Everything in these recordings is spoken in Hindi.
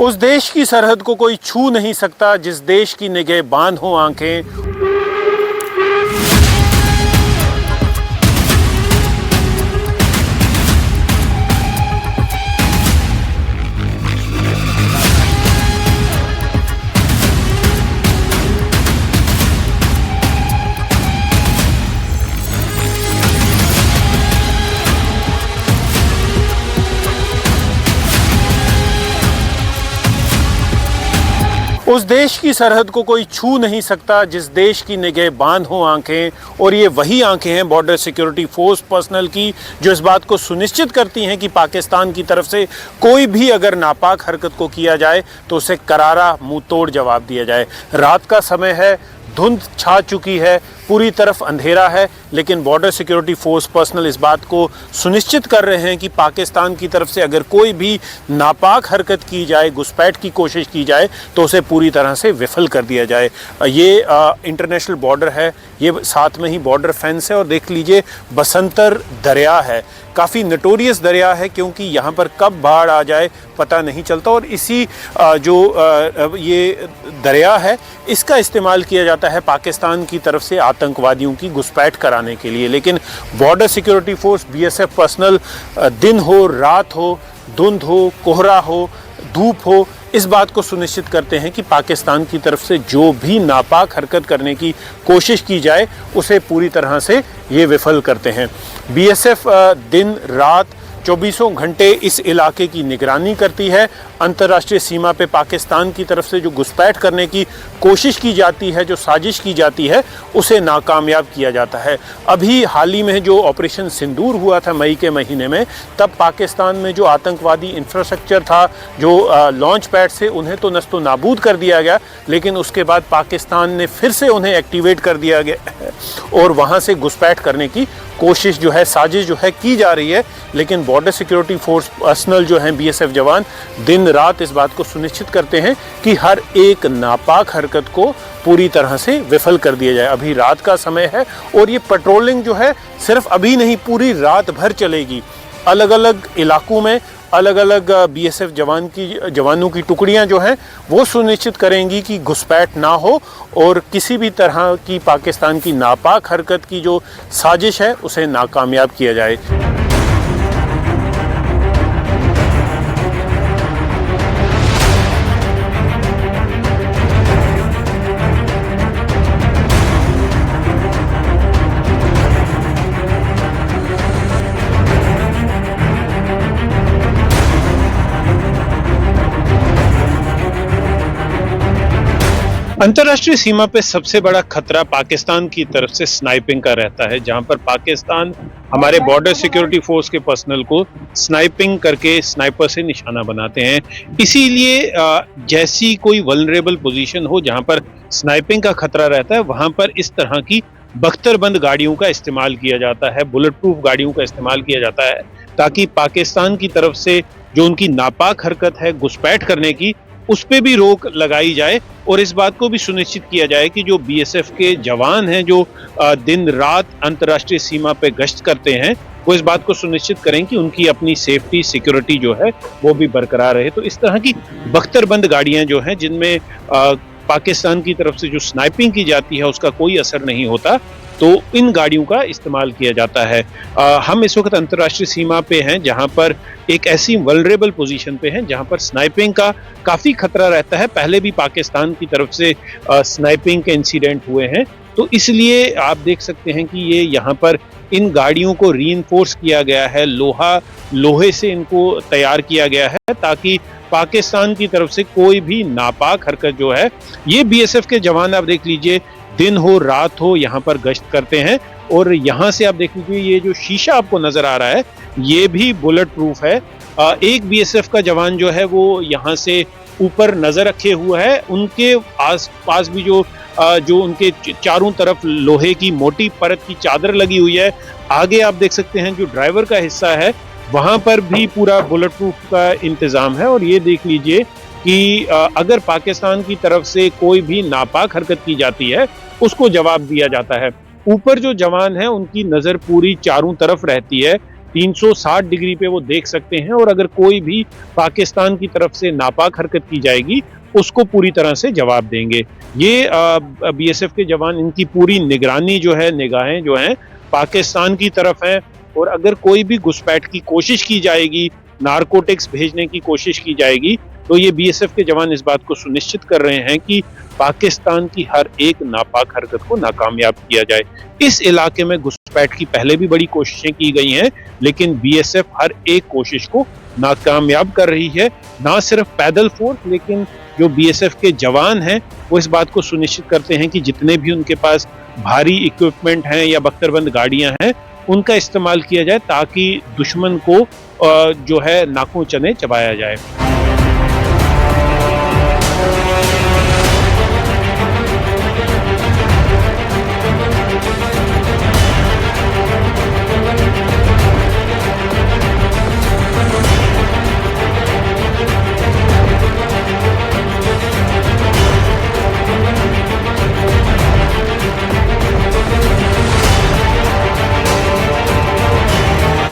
उस देश की सरहद को कोई छू नहीं सकता जिस देश की निगहबान हो आंखें। उस देश की सरहद को कोई छू नहीं सकता जिस देश की निगहबान हो आंखें। और ये वही आंखें हैं बॉर्डर सिक्योरिटी फोर्स पर्सनल की, जो इस बात को सुनिश्चित करती हैं कि पाकिस्तान की तरफ से कोई भी अगर नापाक हरकत को किया जाए तो उसे करारा मुंह तोड़ जवाब दिया जाए। रात का समय है, धुंध छा चुकी है, पूरी तरफ अंधेरा है, लेकिन बॉर्डर सिक्योरिटी फोर्स पर्सनल इस बात को सुनिश्चित कर रहे हैं कि पाकिस्तान की तरफ से अगर कोई भी नापाक हरकत की जाए, घुसपैठ की कोशिश की जाए तो उसे पूरी तरह से विफल कर दिया जाए। ये इंटरनेशनल बॉर्डर है, ये साथ में ही बॉर्डर फेंस है और देख लीजिए बसंतर दरिया है, काफ़ी नटोरियस दरिया है क्योंकि यहाँ पर कब बाढ़ आ जाए पता नहीं चलता। और इसी ये दरिया है इसका इस्तेमाल किया जाता है पाकिस्तान की तरफ से आतंकवादियों की घुसपैठ कराने के लिए। लेकिन border security force BSF personal दिन हो, रात हो, धुंध हो, कोहरा हो, धूप हो, इस बात को सुनिश्चित करते हैं कि पाकिस्तान की तरफ से जो भी नापाक हरकत करने की कोशिश की जाए उसे पूरी तरह से ये विफल करते हैं। बीएसएफ दिन रात 24 घंटे इस इलाके की निगरानी करती है। अंतर्राष्ट्रीय सीमा पे पाकिस्तान की तरफ से जो घुसपैठ करने की कोशिश की जाती है, जो साजिश की जाती है, उसे नाकामयाब किया जाता है। अभी हाल ही में जो ऑपरेशन सिंदूर हुआ था मई के महीने में, तब पाकिस्तान में जो आतंकवादी इंफ्रास्ट्रक्चर था, जो लॉन्च पैड से, उन्हें तो नस्तो नाबूद कर दिया गया, लेकिन उसके बाद पाकिस्तान ने फिर से उन्हें एक्टिवेट कर दिया गया और वहाँ से घुसपैठ करने की कोशिश जो है, साजिश जो है की जा रही है। लेकिन बॉर्डर सिक्योरिटी फोर्स पर्सनल जो हैं बीएसएफ जवान दिन रात इस बात को सुनिश्चित करते हैं कि हर एक नापाक हरकत को पूरी तरह से विफल कर दिया जाए। अभी रात का समय है और ये पेट्रोलिंग जो है सिर्फ अभी नहीं, पूरी रात भर चलेगी। अलग अलग इलाकों में अलग अलग बीएसएफ जवानों की टुकड़ियां जो हैं वो सुनिश्चित करेंगी कि घुसपैठ ना हो और किसी भी तरह की पाकिस्तान की नापाक हरकत की जो साजिश है उसे नाकामयाब किया जाए। अंतर्राष्ट्रीय सीमा पे सबसे बड़ा खतरा पाकिस्तान की तरफ से स्नाइपिंग का रहता है, जहां पर पाकिस्तान हमारे बॉर्डर सिक्योरिटी फोर्स के पर्सनल को स्नाइपिंग करके स्नाइपर से निशाना बनाते हैं। इसीलिए जैसी कोई वल्नरेबल पोजीशन हो जहां पर स्नाइपिंग का खतरा रहता है, वहां पर इस तरह की बख्तरबंद गाड़ियों का इस्तेमाल किया जाता है, बुलेट प्रूफ गाड़ियों का इस्तेमाल किया जाता है, ताकि पाकिस्तान की तरफ से जो उनकी नापाक हरकत है घुसपैठ करने की, उस पे भी रोक लगाई जाए और इस बात को भी सुनिश्चित किया जाए कि जो बीएसएफ के जवान हैं जो दिन रात अंतर्राष्ट्रीय सीमा पे गश्त करते हैं, वो इस बात को सुनिश्चित करें कि उनकी अपनी सेफ्टी सिक्योरिटी जो है वो भी बरकरार रहे। तो इस तरह की बख्तरबंद गाड़ियां जो हैं जिनमें पाकिस्तान की तरफ से जो स्नाइपिंग की जाती है उसका कोई असर नहीं होता, तो इन गाड़ियों का इस्तेमाल किया जाता है। हम इस वक्त अंतर्राष्ट्रीय सीमा पे हैं जहां पर एक ऐसी वल्नरेबल पोजीशन पे हैं जहां पर स्नाइपिंग का काफ़ी खतरा रहता है। पहले भी पाकिस्तान की तरफ से स्नाइपिंग के इंसिडेंट हुए हैं, तो इसलिए आप देख सकते हैं कि ये यहाँ पर इन गाड़ियों को रीइंफोर्स किया गया है, लोहे से इनको तैयार किया गया है ताकि पाकिस्तान की तरफ से कोई भी नापाक हरकत जो है, ये बीएसएफ के जवान आप देख लीजिए दिन हो रात हो यहाँ पर गश्त करते हैं। और यहाँ से आप देख लीजिए ये जो शीशा आपको नजर आ रहा है ये भी बुलेट प्रूफ है। एक बीएसएफ का जवान जो है वो यहाँ से ऊपर नजर रखे हुआ है, उनके आस पास भी जो उनके चारों तरफ लोहे की मोटी परत की चादर लगी हुई है। आगे आप देख सकते हैं जो ड्राइवर का हिस्सा है वहां पर भी पूरा बुलेट प्रूफ का इंतजाम है। और ये देख लीजिए कि अगर पाकिस्तान की तरफ से कोई भी नापाक हरकत की जाती है उसको जवाब दिया जाता है। ऊपर जो जवान है उनकी नजर पूरी चारों तरफ रहती है 360 डिग्री पे वो देख सकते हैं और अगर कोई भी पाकिस्तान की तरफ से नापाक हरकत की जाएगी उसको पूरी तरह से जवाब देंगे। ये बीएसएफ के जवान, इनकी पूरी निगरानी जो है, निगाहें जो हैं पाकिस्तान की तरफ हैं और अगर कोई भी घुसपैठ की कोशिश की जाएगी, नारकोटिक्स भेजने की कोशिश की जाएगी, तो ये बीएसएफ के जवान इस बात को सुनिश्चित कर रहे हैं कि पाकिस्तान की हर एक नापाक हरकत को नाकामयाब किया जाए। इस इलाके में घुसपैठ की पहले भी बड़ी कोशिशें की गई हैं, लेकिन बीएसएफ हर एक कोशिश को नाकामयाब कर रही है। ना सिर्फ पैदल फोर्स, लेकिन जो बीएसएफ के जवान हैं वो इस बात को सुनिश्चित करते हैं कि जितने भी उनके पास भारी इक्विपमेंट हैं या बख्तरबंद गाड़ियां हैं उनका इस्तेमाल किया जाए ताकि दुश्मन को जो है नाकों चने चबाया जाए।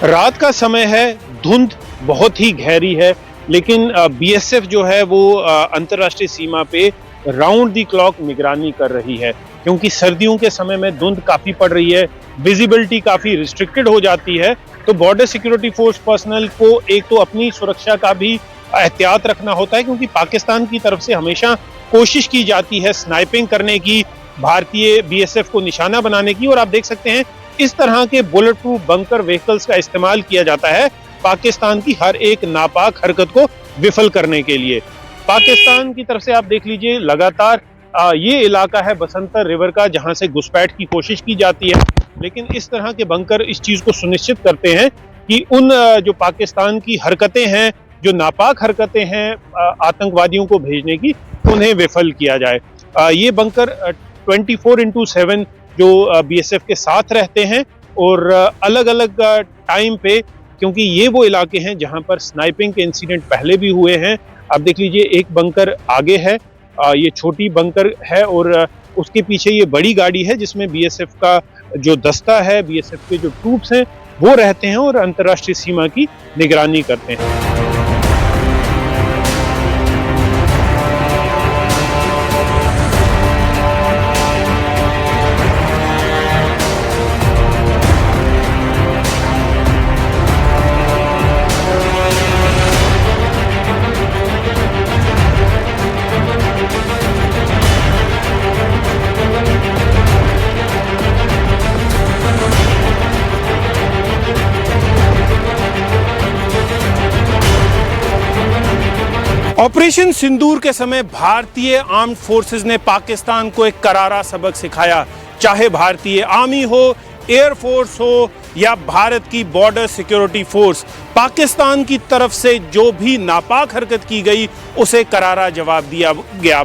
रात का समय है, धुंध बहुत ही गहरी है, लेकिन बीएसएफ जो है वो अंतर्राष्ट्रीय सीमा पे राउंड द क्लॉक निगरानी कर रही है, क्योंकि सर्दियों के समय में धुंध काफी पड़ रही है, विजिबिलिटी काफी रिस्ट्रिक्टेड हो जाती है। तो बॉर्डर सिक्योरिटी फोर्स पर्सनल को एक तो अपनी सुरक्षा का भी एहतियात रखना होता है, क्योंकि पाकिस्तान की तरफ से हमेशा कोशिश की जाती है स्नाइपिंग करने की, भारतीय बीएसएफ को निशाना बनाने की। और आप देख सकते हैं इस तरह के बुलेट प्रूफ बंकर व्हीकल्स का इस्तेमाल किया जाता है पाकिस्तान की हर एक नापाक हरकत को विफल करने के लिए। पाकिस्तान की तरफ से आप देख लीजिए लगातार ये इलाका है बसंतर रिवर का, जहां से घुसपैठ की कोशिश की जाती है, लेकिन इस तरह के बंकर इस चीज को सुनिश्चित करते हैं कि उन जो पाकिस्तान की हरकतें हैं, जो नापाक हरकतें हैं आतंकवादियों को भेजने की, उन्हें विफल किया जाए। ये बंकर 24/7 जो बीएसएफ के साथ रहते हैं और अलग अलग टाइम पे, क्योंकि ये वो इलाके हैं जहां पर स्नाइपिंग के इंसिडेंट पहले भी हुए हैं। आप देख लीजिए एक बंकर आगे है, ये छोटी बंकर है और उसके पीछे ये बड़ी गाड़ी है जिसमें बीएसएफ का जो दस्ता है, बीएसएफ के जो ट्रूप्स हैं वो रहते हैं और अंतर्राष्ट्रीय सीमा की निगरानी करते हैं। ऑपरेशन सिंदूर के समय भारतीय आर्म्ड फोर्सेस ने पाकिस्तान को एक करारा सबक सिखाया। चाहे भारतीय आर्मी हो, एयरफोर्स हो या भारत की बॉर्डर सिक्योरिटी फोर्स, पाकिस्तान की तरफ से जो भी नापाक हरकत की गई उसे करारा जवाब दिया गया।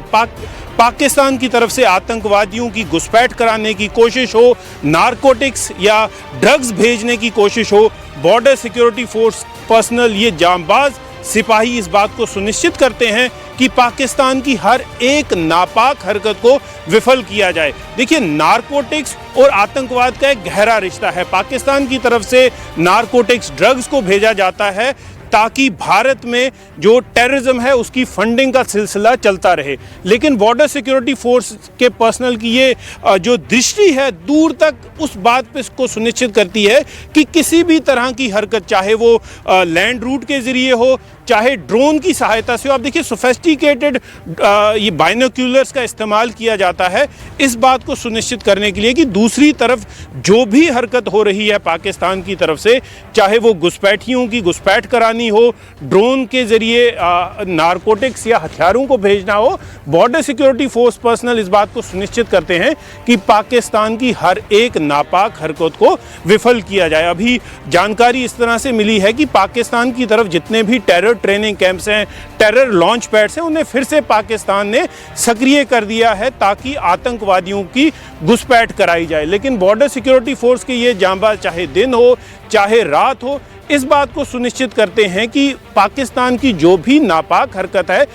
पाकिस्तान की तरफ से आतंकवादियों की घुसपैठ कराने की कोशिश हो, नारकोटिक्स या ड्रग्स भेजने की कोशिश हो, बॉर्डर सिक्योरिटी फोर्स पर्सनल, ये जांबाज सिपाही इस बात को सुनिश्चित करते हैं कि पाकिस्तान की हर एक नापाक हरकत को विफल किया जाए। देखिए, नारकोटिक्स और आतंकवाद का एक गहरा रिश्ता है। पाकिस्तान की तरफ से नारकोटिक्स ड्रग्स को भेजा जाता है ताकि भारत में जो टेररिज्म है उसकी फंडिंग का सिलसिला चलता रहे। लेकिन बॉर्डर सिक्योरिटी फोर्स के पर्सनल की ये जो दृष्टि है दूर तक उस बात पे इसको सुनिश्चित करती है कि किसी भी तरह की हरकत, चाहे वो लैंड रूट के ज़रिए हो, चाहे ड्रोन की सहायता से हो। आप देखिए, सोफेस्टिकेटेड ये बाइनोक्यूलर्स का इस्तेमाल किया जाता है इस बात को सुनिश्चित करने के लिए कि दूसरी तरफ जो भी हरकत हो रही है पाकिस्तान की तरफ से, चाहे वो घुसपैठियों की घुसपैठ करानी हो, ड्रोन के ज़रिए नारकोटिक्स या हथियारों को भेजना हो, बॉर्डर सिक्योरिटी फोर्स पर्सनल इस बात को सुनिश्चित करते हैं कि पाकिस्तान की हर एक नापाक हरकत को विफल किया जाए। अभी जानकारी इस तरह से मिली है कि पाकिस्तान की तरफ जितने भी टेरर ट्रेनिंग कैंप्स हैं, टेरर लॉन्च पैड्स हैं, उन्हें फिर से पाकिस्तान ने सक्रिय कर दिया है ताकि आतंकवादियों की घुसपैठ कराई जाए। लेकिन बॉर्डर सिक्योरिटी फोर्स के ये जांबाज, चाहे दिन हो चाहे रात हो, इस बात को सुनिश्चित करते हैं कि पाकिस्तान की जो भी नापाक हरकत है,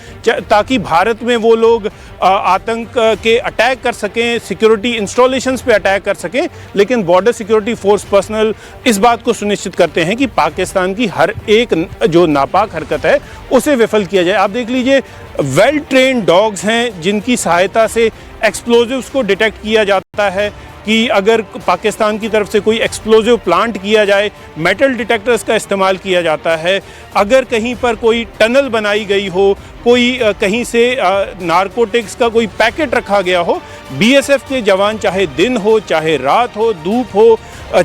ताकि भारत में वो लोग आतंक के अटैक कर सकें, सिक्योरिटी इंस्टॉलेशंस पे अटैक कर सकें, लेकिन बॉर्डर सिक्योरिटी फोर्स पर्सनल इस बात को सुनिश्चित करते हैं कि पाकिस्तान की हर एक जो नापाक हरकत है उसे विफल किया जाए। आप देख लीजिए, वेल ट्रेन्ड डॉग्स हैं जिनकी सहायता से एक्सप्लोजिव्स को डिटेक्ट किया जाता है कि अगर पाकिस्तान की तरफ से कोई एक्सप्लोजिव प्लांट किया जाए, मेटल डिटेक्टर्स का इस्तेमाल किया जाता है। अगर कहीं पर कोई टनल बनाई गई हो, कोई कहीं से नारकोटिक्स का कोई पैकेट रखा गया हो, बीएसएफ के जवान चाहे दिन हो, चाहे रात हो, धूप हो,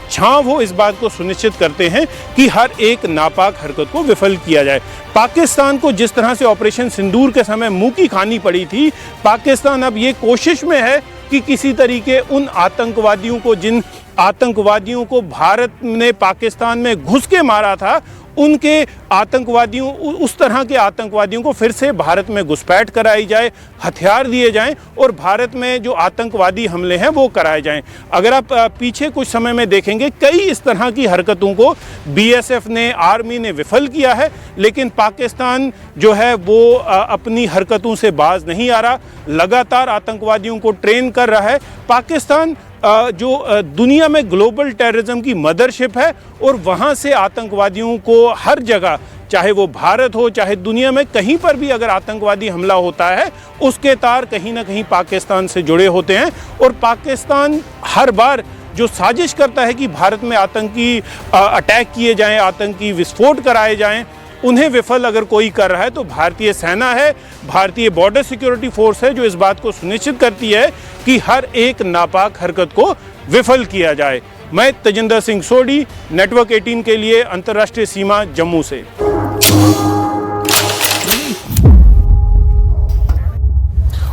छांव हो, इस बात को सुनिश्चित करते हैं कि हर एक नापाक हरकत को विफल किया जाए। पाकिस्तान को जिस तरह से ऑपरेशन सिंदूर के समय मुंह की खानी पड़ी थी, पाकिस्तान अब ये कोशिश में है कि किसी तरीके उन आतंकवादियों को, जिन आतंकवादियों को भारत ने पाकिस्तान में घुस के मारा था, उनके आतंकवादियों, उस तरह के आतंकवादियों को फिर से भारत में घुसपैठ कराई जाए, हथियार दिए जाएं और भारत में जो आतंकवादी हमले हैं वो कराए जाएं। अगर आप पीछे कुछ समय में देखेंगे, कई इस तरह की हरकतों को बीएसएफ ने, आर्मी ने विफल किया है, लेकिन पाकिस्तान जो है वो अपनी हरकतों से बाज नहीं आ रहा, लगातार आतंकवादियों को ट्रेन कर रहा है। पाकिस्तान जो दुनिया में ग्लोबल टेररिज्म की मदरशिप है और वहाँ से आतंकवादियों को हर जगह, चाहे वो भारत हो, चाहे दुनिया में कहीं पर भी अगर आतंकवादी हमला होता है, उसके तार कहीं ना कहीं पाकिस्तान से जुड़े होते हैं। और पाकिस्तान हर बार जो साजिश करता है कि भारत में आतंकी अटैक किए जाएं, आतंकी विस्फोट कराए जाएं, उन्हें विफल अगर कोई कर रहा है तो भारतीय सेना है, भारतीय बॉर्डर सिक्योरिटी फोर्स है, जो इस बात को सुनिश्चित करती है कि हर एक नापाक हरकत को विफल किया जाए। मैं तजिंदर सिंह सोडी, नेटवर्क 18 के लिए अंतर्राष्ट्रीय सीमा, जम्मू से।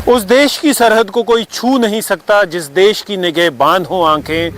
उस देश की सरहद को कोई छू नहीं सकता जिस देश की निगाह बांध हो आंखें,